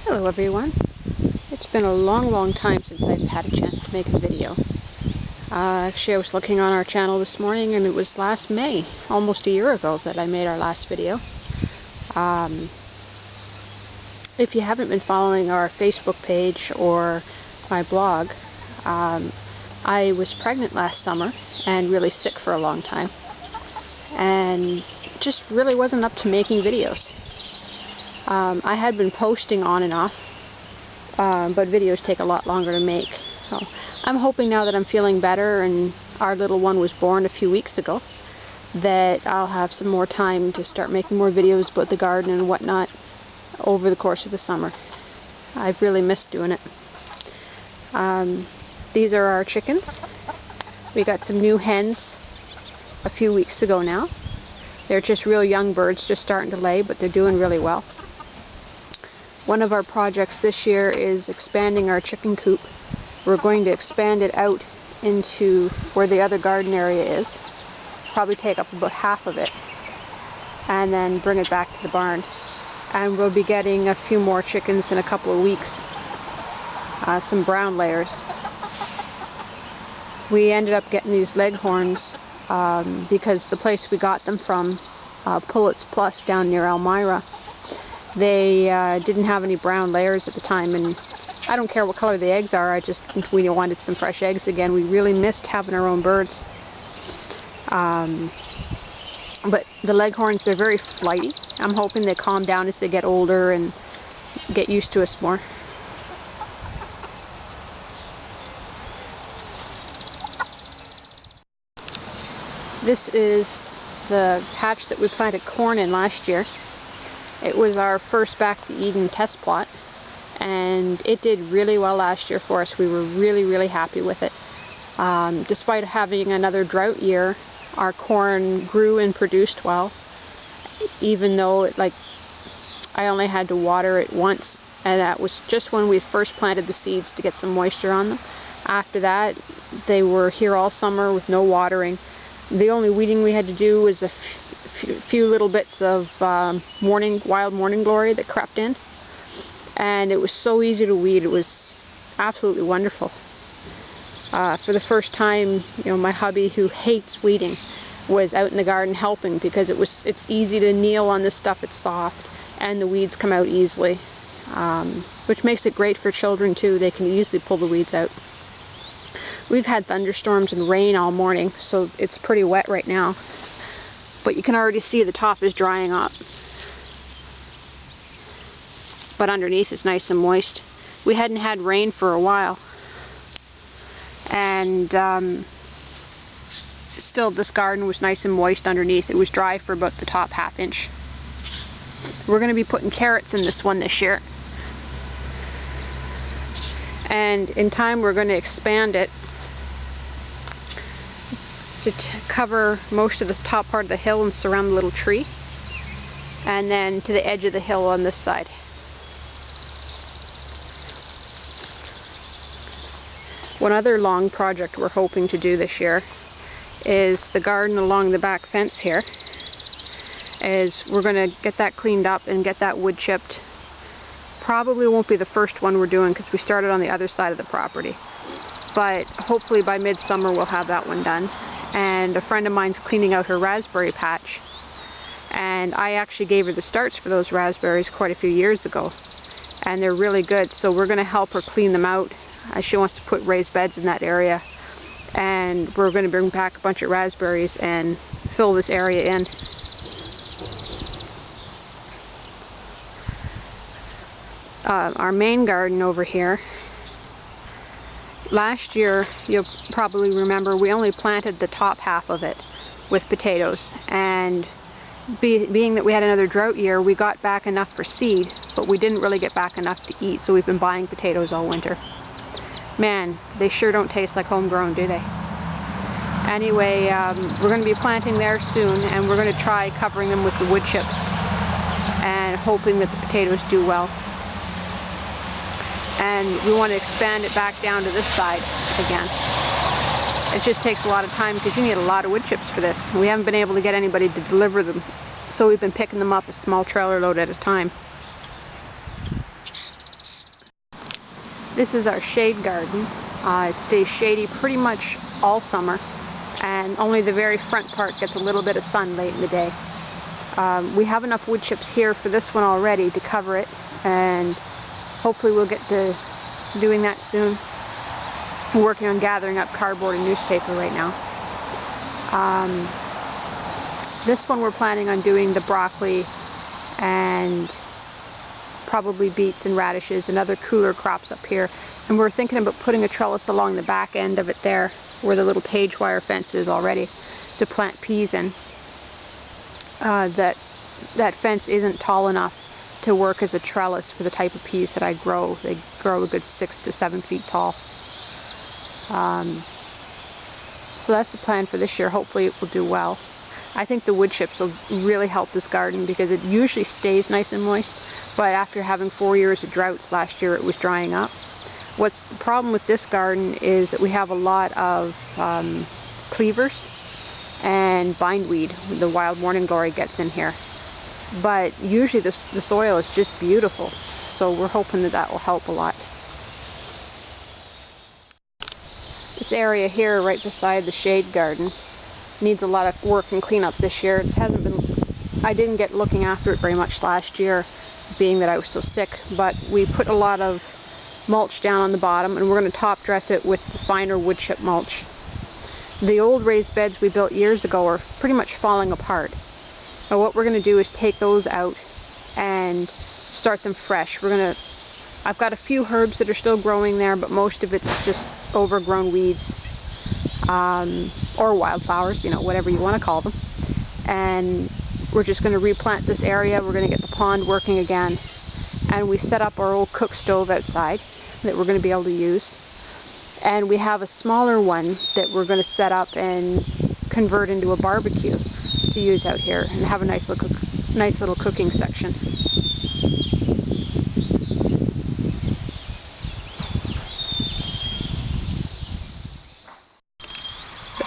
Hello everyone. It's been a long time since I've had a chance to make a video. Actually, I was looking on our channel this morning and it was last May, almost a year ago, that I made our last video. If you haven't been following our Facebook page or my blog, I was pregnant last summer and really sick for a long time and just really wasn't up to making videos. I had been posting on and off, but videos take a lot longer to make. So I'm hoping now that I'm feeling better and our little one was born a few weeks ago that I'll have some more time to start making more videos about the garden and whatnot over the course of the summer. I've really missed doing it. These are our chickens. We got some new hens a few weeks ago now. They're just real young birds, just starting to lay, but they're doing really well. One of our projects this year is expanding our chicken coop. We're going to expand it out into where the other garden area is. Probably take up about half of it and then bring it back to the barn. And we'll be getting a few more chickens in a couple of weeks. Some brown layers. We ended up getting these leghorns because the place we got them from, Pullets Plus down near Elmira, they didn't have any brown layers at the time, and I don't care what color the eggs are, we wanted some fresh eggs again. We really missed having our own birds. But the leghorns, they're very flighty. I'm hoping they calm down as they get older and get used to us more. This is the patch that we planted corn in last year. It was our first Back to Eden test plot, and it did really well last year for us. We were really happy with it. Despite having another drought year, our corn grew and produced well, even though I only had to water it once, and that was just when we first planted the seeds to get some moisture on them. After that, they were here all summer with no watering. The only weeding we had to do was a few little bits of wild morning glory that crept in, and it was so easy to weed. It was absolutely wonderful. For the first time, my hubby, who hates weeding, was out in the garden helping because it's easy to kneel on this stuff. It's soft and the weeds come out easily, which makes it great for children too. They can easily pull the weeds out. We've had thunderstorms and rain all morning, so it's pretty wet right now. But you can already see the top is drying up. But underneath it's nice and moist. We hadn't had rain for a while. And still this garden was nice and moist underneath. It was dry for about the top ½ inch. We're going to be putting carrots in this one this year. And in time we're going to expand it to cover most of the top part of the hill and surround the little tree, and then to the edge of the hill on this side. One other long project we're hoping to do this year is the garden along the back fence here. We're going to get that cleaned up and get that wood chipped. Probably won't be the first one we're doing because we started on the other side of the property, but hopefully by midsummer we'll have that one done. And a friend of mine's cleaning out her raspberry patch, and I actually gave her the starts for those raspberries quite a few years ago, and they're really good, so we're going to help her clean them out. She wants to put raised beds in that area, and we're going to bring back a bunch of raspberries and fill this area in. Our main garden over here, last year, you'll probably remember, we only planted the top half of it with potatoes, and being that we had another drought year, we got back enough for seed, but we didn't really get back enough to eat, so we've been buying potatoes all winter. Man, they sure don't taste like homegrown, do they? Anyway, we're going to be planting there soon, and we're going to try covering them with the wood chips and hoping that the potatoes do well. And we want to expand it back down to this side again. It just takes a lot of time because you need a lot of wood chips for this. We haven't been able to get anybody to deliver them, so we've been picking them up a small trailer load at a time. This is our shade garden. It stays shady pretty much all summer, and only the very front part gets a little bit of sun late in the day. We have enough wood chips here for this one already to cover it, and hopefully we'll get to doing that soon. We're working on gathering up cardboard and newspaper right now. This one we're planning on doing the broccoli and probably beets and radishes and other cooler crops up here. And we're thinking about putting a trellis along the back end of it there, where the little page wire fence is already, to plant peas in. That fence isn't tall enough to work as a trellis for the type of peas that I grow. They grow a good 6 to 7 feet tall. So that's the plan for this year. Hopefully it will do well. I think the wood chips will really help this garden because it usually stays nice and moist, but after having 4 years of droughts last year, it was drying up. What's the problem with this garden is that we have a lot of cleavers and bindweed. The wild morning glory gets in here, but usually the soil is just beautiful, so we're hoping that that will help a lot. This area here right beside the shade garden needs a lot of work and cleanup this year. I didn't get looking after it very much last year, being that I was so sick, but we put a lot of mulch down on the bottom, and we're going to top dress it with the finer wood chip mulch. The old raised beds we built years ago are pretty much falling apart. Now what we're going to do is take those out and start them fresh. I've got a few herbs that are still growing there, but most of it's just overgrown weeds. Or wildflowers, you know, whatever you want to call them. And we're just going to replant this area. We're going to get the pond working again. And we set up our old cook stove outside that we're going to be able to use. And we have a smaller one that we're going to set up and convert into a barbecue to use out here and have a nice little cooking section.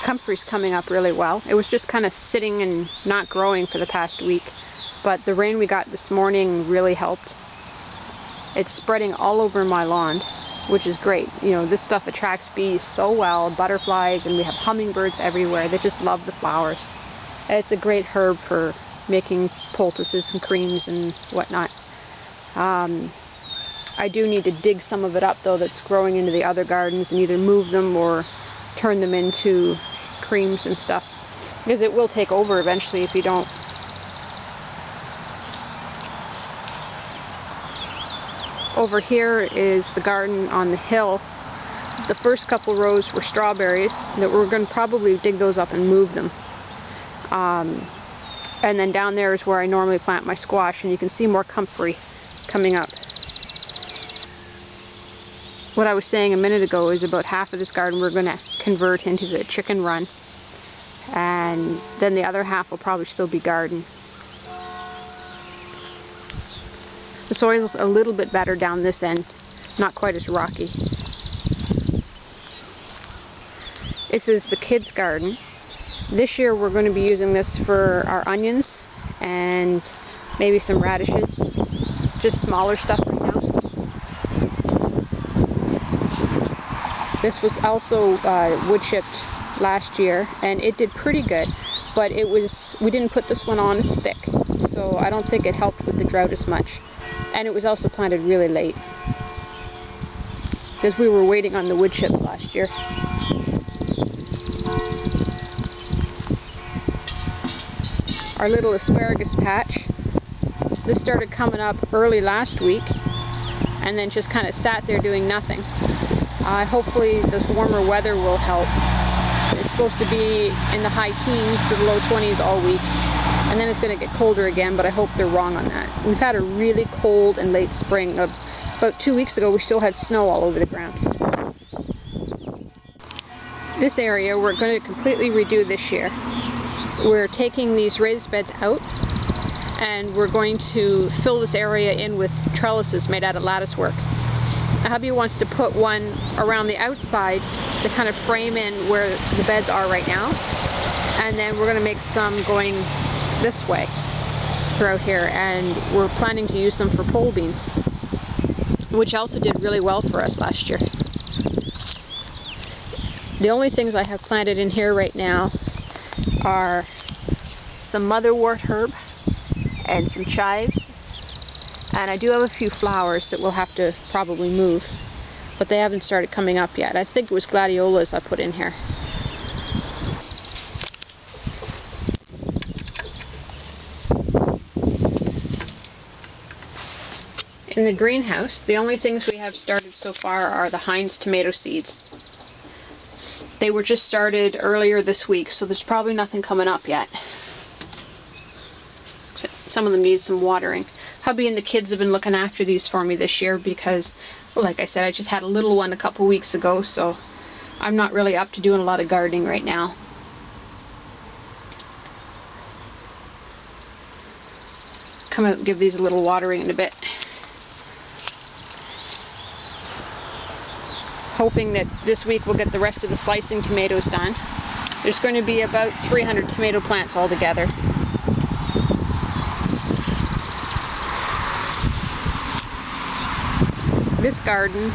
Comfrey's coming up really well. It was just kind of sitting and not growing for the past week, but the rain we got this morning really helped. It's spreading all over my lawn, which is great. You know, this stuff attracts bees so well, butterflies, and we have hummingbirds everywhere. They just love the flowers. It's a great herb for making poultices and creams and whatnot. I do need to dig some of it up though that's growing into the other gardens and either move them or turn them into creams and stuff, because it will take over eventually if you don't. Over here is the garden on the hill. The first couple rows were strawberries that we're going to probably dig those up and move them. And then down there is where I normally plant my squash, and you can see more comfrey coming up. What I was saying a minute ago is about half of this garden we're going to convert into the chicken run, and then the other half will probably still be garden. The soil's a little bit better down this end, not quite as rocky. This is the kids' garden. This year we're going to be using this for our onions and maybe some radishes, just smaller stuff right now. This was also wood chipped last year, and it did pretty good, but we didn't put this one on as thick, so I don't think it helped with the drought as much. And it was also planted really late, because we were waiting on the wood chips last year. Our little asparagus patch, this started coming up early last week, and then just kind of sat there doing nothing. Hopefully this warmer weather will help. It's supposed to be in the high teens to the low 20s all week, and then it's going to get colder again, but I hope they're wrong on that. We've had a really cold and late spring. About 2 weeks ago we still had snow all over the ground. This area we're going to completely redo this year. We're taking these raised beds out, and we're going to fill this area in with trellises made out of lattice work. Hubby wants to put one around the outside to kind of frame in where the beds are right now, and then we're going to make some going this way throughout here, and we're planning to use them for pole beans. which also did really well for us last year. The only things I have planted in here right now are some motherwort herb and some chives, and I do have a few flowers that we'll have to probably move, but they haven't started coming up yet. I think it was gladiolas I put in here. In the greenhouse, the only things we have started so far are the Heinz tomato seeds. They were just started earlier this week, so there's probably nothing coming up yet. Some of them need some watering. Hubby and the kids have been looking after these for me this year because, well, like I said, I just had a little one a couple weeks ago, so I'm not really up to doing a lot of gardening right now. Come out and give these a little watering in a bit. Hoping that this week we'll get the rest of the slicing tomatoes done. There's going to be about 300 tomato plants altogether. This garden,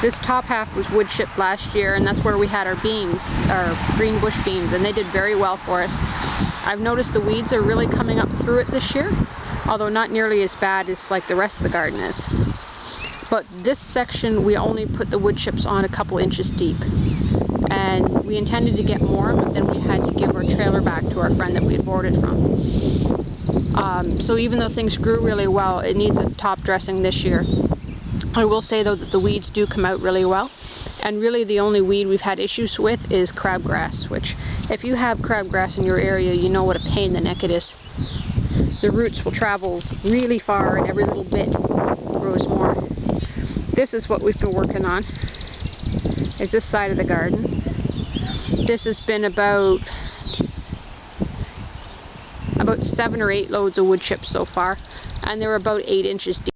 this top half was wood chipped last year, and that's where we had our beans, our green bush beans, and they did very well for us. I've noticed the weeds are really coming up through it this year, although not nearly as bad as like the rest of the garden is. But this section we only put the wood chips on a couple inches deep, and we intended to get more, but then we had to give our trailer back to our friend that we had boarded from. So even though things grew really well, it needs a top dressing this year. I will say though that the weeds do come out really well, and really the only weed we've had issues with is crabgrass, which if you have crabgrass in your area, you know what a pain in the neck it is. The roots will travel really far and every little bit grows more. This is what we've been working on, is this side of the garden. This has been about 7 or 8 loads of wood chips so far, and they're about 8 inches deep.